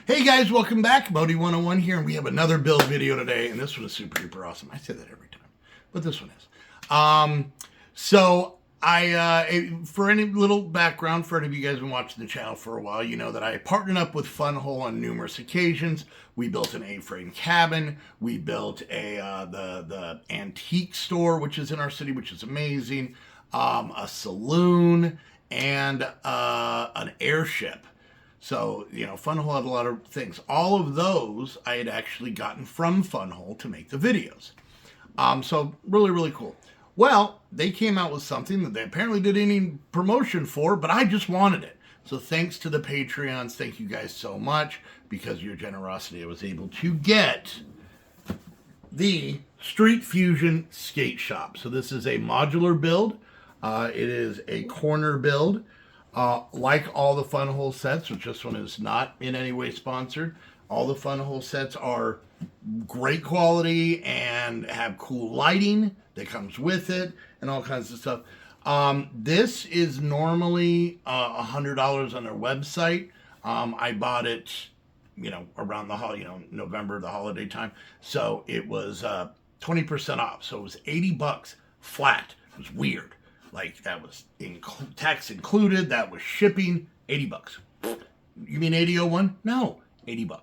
Hey guys, welcome back. Bodie 101 here, and we have another build video today, and this one is super duper awesome. I say that every time, but this one is. For any little background, for any of you guys who've been watching the channel for a while, you know that I partnered up with Funwhole on numerous occasions. We built an A-frame cabin. We built the antique store, which is in our city, which is amazing. A saloon and an airship. So, you know, Funwhole had a lot of things. All of those I had actually gotten from Funwhole to make the videos. So really, really cool. Well, they came out with something that they apparently did any promotion for, but I just wanted it. So thanks to the Patreons. Thank you guys so much. Because of your generosity, I was able to get the Street Fusion Skate Shop. So this is a modular build. It is a corner build. Like all the Funwhole sets, which this one is not in any way sponsored, all the Funwhole sets are great quality and have cool lighting that comes with it and all kinds of stuff. This is normally $100 on their website. I bought it, you know, around the November, the holiday time. So it was 20% off. So it was $80 flat. It was weird. Like, that was tax included, that was shipping, $80. You mean 8001? No, $80.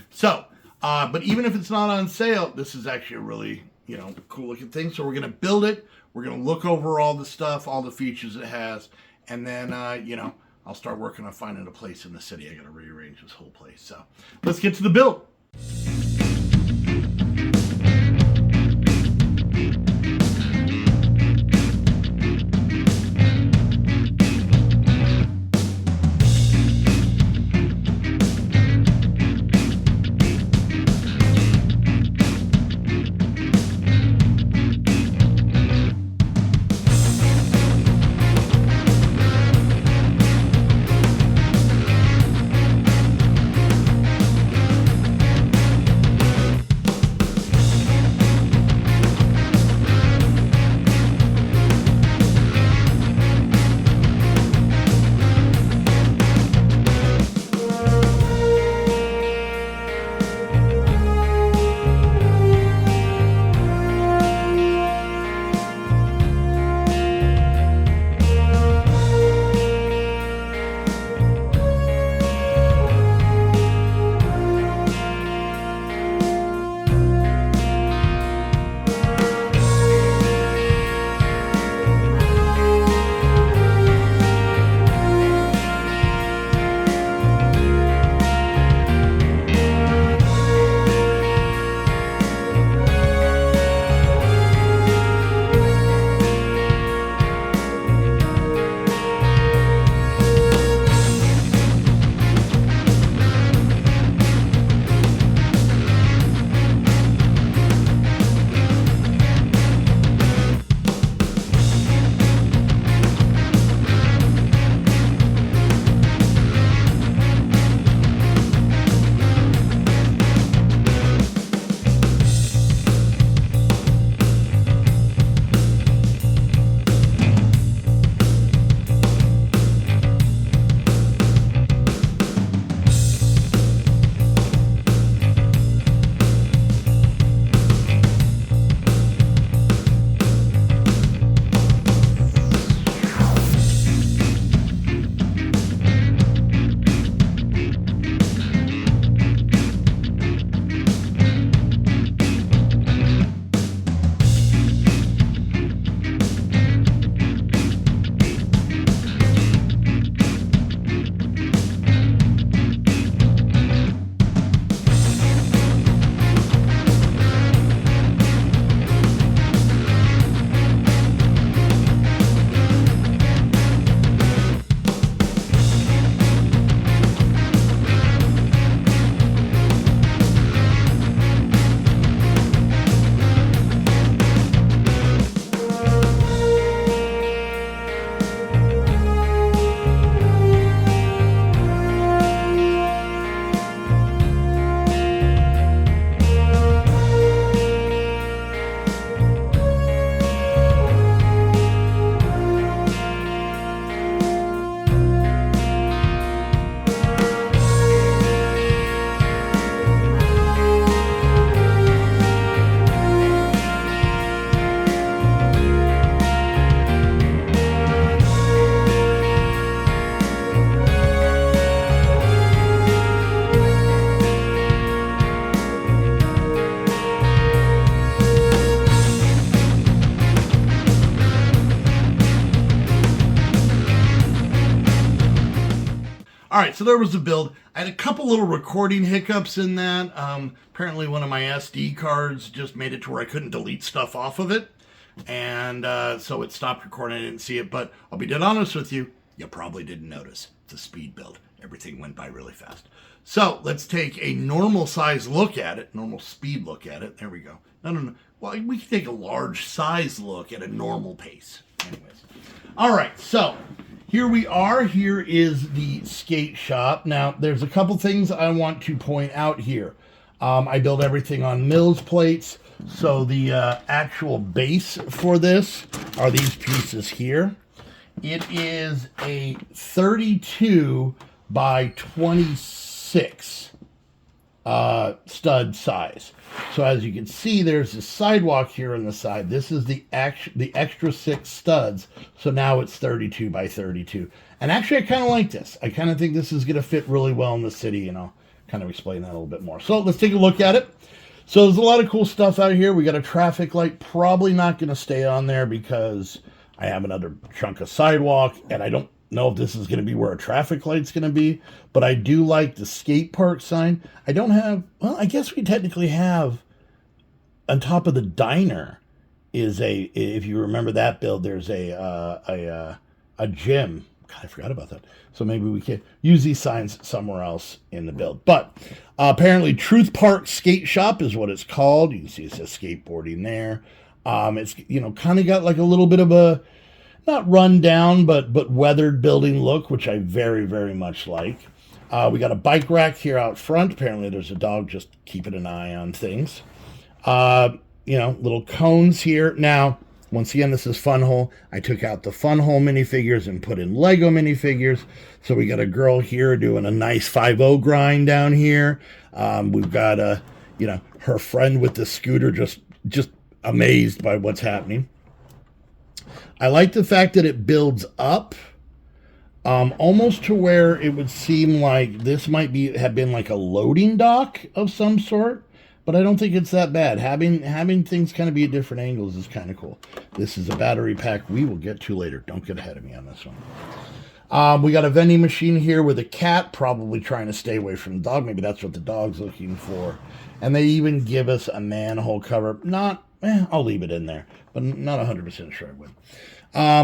So, but even if it's not on sale, this is actually a really, you know, cool looking thing. So we're going to build it. We're going to look over all the stuff, all the features it has. And then, you know, I'll start working on finding a place in the city. I got to rearrange this whole place. So let's get to the build. All right, so there was the build. I had a couple little recording hiccups in that. Apparently one of my SD cards just made it to where I couldn't delete stuff off of it. And so it stopped recording. I didn't see it, but I'll be dead honest with you. You probably didn't notice. It's a speed build. Everything went by really fast. So let's take a normal size look at it, normal speed look at it. There we go. No. Well, we can take a large size look at a normal pace. Anyways. All right, so here we are. Here is the skate shop. Now, there's a couple things I want to point out here. I build everything on Mills plates. So the actual base for this are these pieces here. It is a 32 by 26 stud size. So as you can see, there's a sidewalk here on the side. This is the extra 6 studs. So now it's 32 by 32. And actually, I kind of like this. I kind of think this is going to fit really well in the city, and I'll kind of explain that a little bit more. So let's take a look at it. So there's a lot of cool stuff out here. We got a traffic light. Probably not going to stay on there because I have another chunk of sidewalk, and I don't know if this is going to be where a traffic light's going to be, but I do like the skate park sign. I don't have, well, I guess we technically have, on top of the diner is a, if you remember that build, there's a gym. God, I forgot about that. So maybe we can use these signs somewhere else in the build. But apparently Truth Park Skate Shop is what it's called. You can see it says skateboarding there. It's, kind of got like a little bit of a, not run down, but weathered building look, which I very, very much like. We got a bike rack here out front. Apparently there's a dog just keeping an eye on things. Little cones here. Now, once again, this is Funwhole. I took out the Funwhole minifigures and put in Lego minifigures. So we got a girl here doing a nice 5-0 grind down here. We've got her friend with the scooter just amazed by what's happening. I like the fact that it builds up almost to where it would seem like this might have been like a loading dock of some sort, but I don't think it's that bad. Having things kind of be at different angles is kind of cool. This is a battery pack we will get to later. Don't get ahead of me on this one. We got a vending machine here with a cat, probably trying to stay away from the dog. Maybe that's what the dog's looking for. And they even give us a manhole cover. I'll leave it in there, but not 100% sure I would.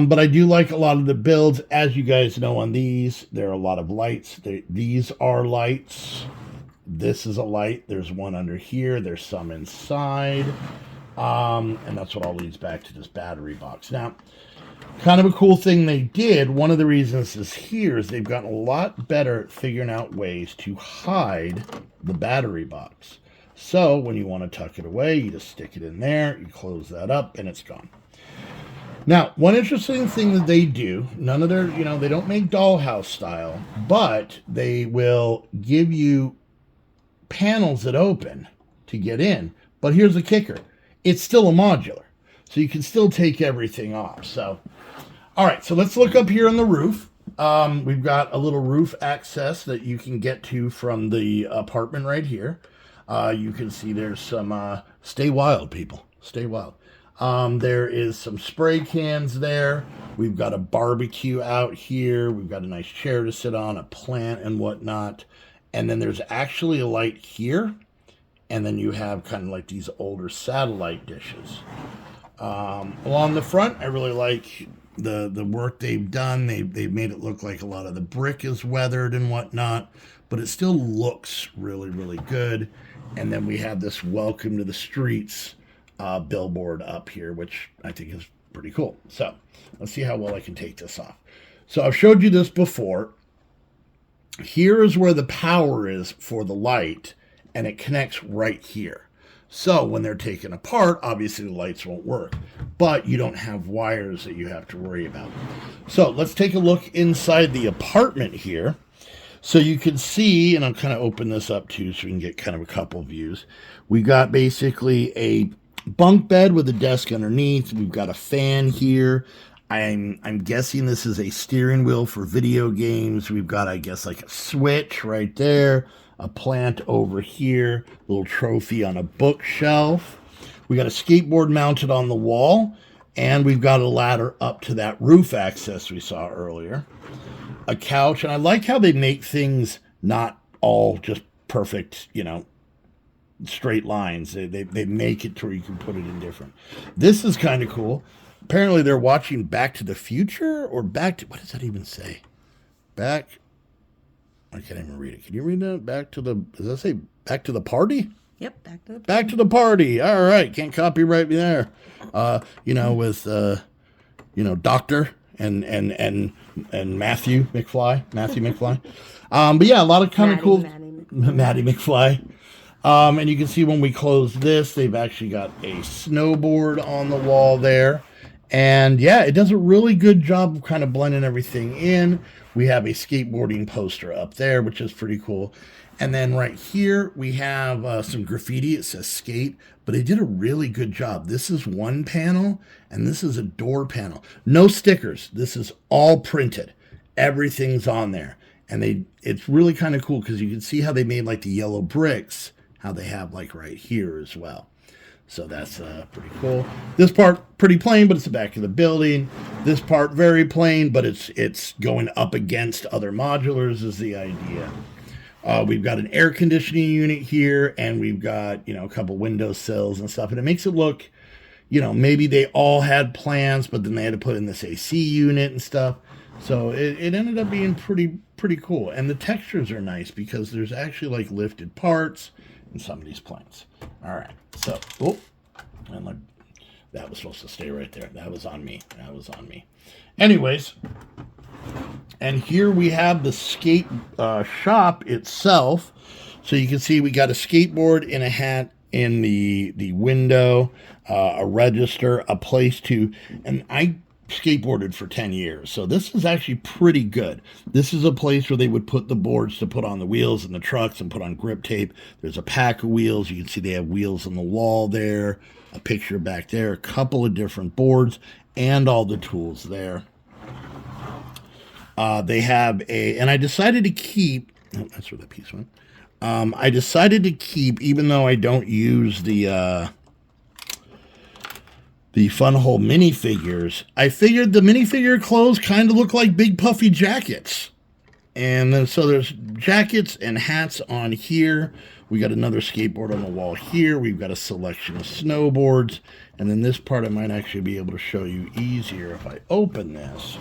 But I do like a lot of the builds. As you guys know on these, there are a lot of lights. These are lights. This is a light. There's one under here. There's some inside. And that's what all leads back to this battery box. Now, kind of a cool thing they did, one of the reasons this is here is they've gotten a lot better at figuring out ways to hide the battery box. So when you want to tuck it away, you just stick it in there, you close that up, and it's gone. Now, one interesting thing that they do, none of their, they don't make dollhouse style, but they will give you panels that open to get in. But here's the kicker. It's still a modular, so you can still take everything off. So, all right, so let's look up here on the roof. We've got a little roof access that you can get to from the apartment right here. You can see there's some, stay wild, people, stay wild. There is some spray cans there. We've got a barbecue out here. We've got a nice chair to sit on, a plant and whatnot. And then there's actually a light here. And then you have kind of like these older satellite dishes. Along the front, I really like the work they've done. They've made it look like a lot of the brick is weathered and whatnot, but it still looks really, really good. And then we have this welcome to the streets billboard up here, which I think is pretty cool. So let's see how well I can take this off. So I've showed you this before. Here is where the power is for the light, and it connects right here. So when they're taken apart, obviously the lights won't work, but you don't have wires that you have to worry about. So let's take a look inside the apartment here. So you can see, and I'll kind of open this up too so we can get kind of a couple views. We've got basically a bunk bed with a desk underneath. We've got a fan here. I'm guessing this is a steering wheel for video games. We've got, I guess, like a switch right there, a plant over here, a little trophy on a bookshelf. We got a skateboard mounted on the wall, and we've got a ladder up to that roof access we saw earlier. a couch, and I like how they make things not all just perfect, straight lines. They make it to where you can put it in different. This is kind of cool. Apparently they're watching Back to the Future or Back to, what does that even say? Back, I can't even read it. Can you read that? Does that say Back to the Party? Yep, Back to the Party. Back to the Party. All right, can't copyright me there. With Doctor and Matthew McFly. But yeah, a lot of kind of cool. Maddie McFly. And you can see when we close this, they've actually got a snowboard on the wall there. And yeah, it does a really good job of kind of blending everything in. We have a skateboarding poster up there, which is pretty cool. And then right here, we have some graffiti. It says skate, but they did a really good job. This is one panel, and this is a door panel. No stickers. This is all printed. Everything's on there. And it's really kind of cool because you can see how they made like the yellow bricks, how they have like right here as well. So that's pretty cool. This part pretty plain, but it's the back of the building. This part very plain, but it's going up against other modulars is the idea. We've got an air conditioning unit here, and we've got, a couple window sills and stuff. And it makes it look, maybe they all had plans, but then they had to put in this AC unit and stuff. So it ended up being pretty cool. And the textures are nice because there's actually like lifted parts in some of these planes. All right. So, that was supposed to stay right there. That was on me. Anyways, and here we have the skate shop itself. So you can see we got a skateboard and a hat in the window, a register, a place to, and I skateboarded for 10 years. So this is actually pretty good. This is a place where they would put the boards to put on the wheels in the trucks and put on grip tape. There's a pack of wheels. You can see they have wheels on the wall there, a picture back there, a couple of different boards, and all the tools there. They have and I decided to keep, that's where the piece went. I decided to keep, even though I don't use the Funwhole minifigures, I figured the minifigure clothes kind of look like big puffy jackets. And then, so there's jackets and hats on here. We got another skateboard on the wall here. We've got a selection of snowboards. And then this part I might actually be able to show you easier if I open this.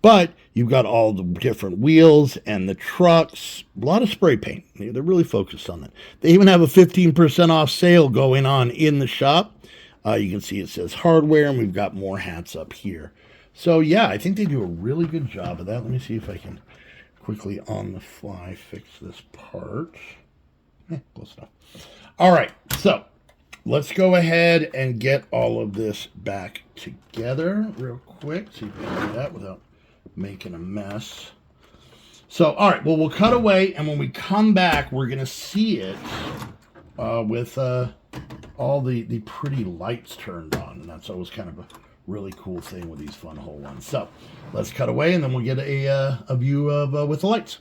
But you've got all the different wheels and the trucks, a lot of spray paint. They're really focused on that. They even have a 15% off sale going on in the shop. You can see it says hardware, and we've got more hats up here. So yeah, I think they do a really good job of that. Let me see if I can quickly on the fly fix this part. Close enough. All right, so let's go ahead and get all of this back together real quick. See if we can do that without making a mess. So, all right, well, we'll cut away, and when we come back, we're going to see it with all the pretty lights turned on, and that's always kind of a really cool thing with these Funwhole ones. So let's cut away, and then we'll get a view of with the lights.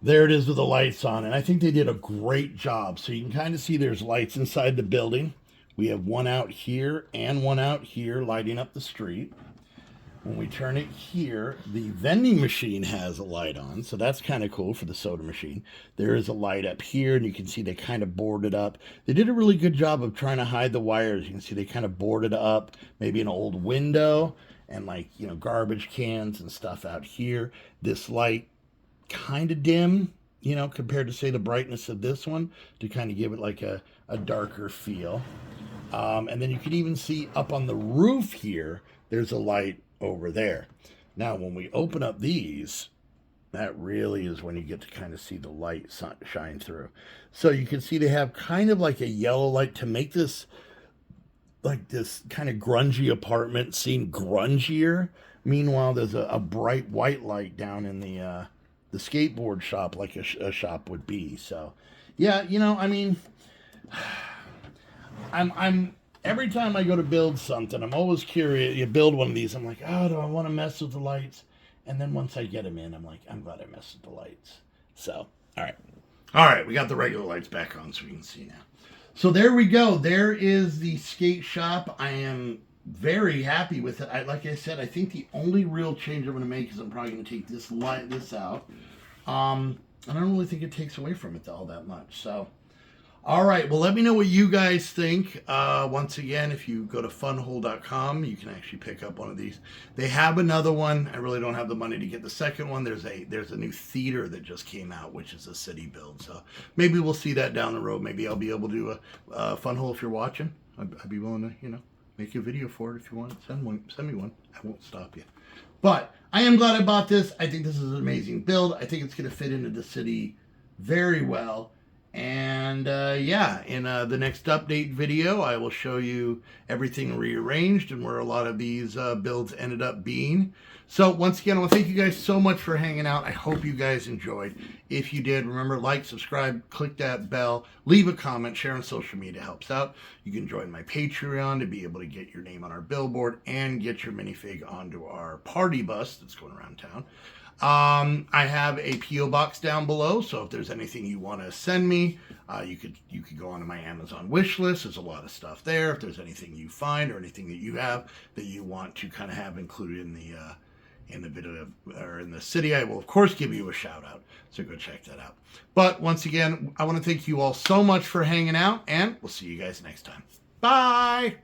There it is with the lights on, and I think they did a great job. So you can kind of see there's lights inside the building. We have one out here and one out here lighting up the street. When we turn it here, the vending machine has a light on, so that's kind of cool for the soda machine. There is a light up here, and you can see they kind of boarded up. They did a really good job of trying to hide the wires. You can see they kind of boarded up maybe an old window and garbage cans and stuff out here. This light kind of dim, compared to, say, the brightness of this one, to kind of give it like a darker feel. And then you can even see up on the roof here, there's a light over there. Now, when we open up these, that really is when you get to kind of see the light shine through. So you can see they have kind of like a yellow light to make this like this kind of grungy apartment seem grungier. Meanwhile, there's a bright white light down in the skateboard shop, like a shop would be. So, yeah, I'm every time I go to build something, I'm always curious. You build one of these, I'm like, oh, do I want to mess with the lights? And then once I get them in, I'm like, I'm glad I messed with the lights. So, all right, we got the regular lights back on so we can see now. So there we go. There is the skate shop. I am very happy with it. Like I said, I think the only real change I'm going to make is I'm probably going to take this out. And I don't really think it takes away from it all that much. So, all right. Well, let me know what you guys think. Once again, if you go to funwhole.com, you can actually pick up one of these. They have another one. I really don't have the money to get the second one. There's a new theater that just came out, which is a city build. So maybe we'll see that down the road. Maybe I'll be able to do a Funwhole if you're watching. I'd be willing to, make a video for it if you want. Send me one. I won't stop you. But I am glad I bought this. I think this is an amazing build. I think it's going to fit into the city very well. And yeah, in the next update video, I will show you everything rearranged and where a lot of these builds ended up being. So once again, I want to thank you guys so much for hanging out. I hope you guys enjoyed. If you did, remember, like, subscribe, click that bell, leave a comment, share on social media. Helps out. You can join my Patreon to be able to get your name on our billboard and get your minifig onto our party bus that's going around town. I have a P.O. box down below, so if there's anything you want to send me, you could go onto my Amazon wish list. There's a lot of stuff there. If there's anything you find or anything that you have that you want to kind of have included in the video or in the city, I will of course give you a shout out. So go check that out. But once again, I want to thank you all so much for hanging out, and we'll see you guys next time. Bye.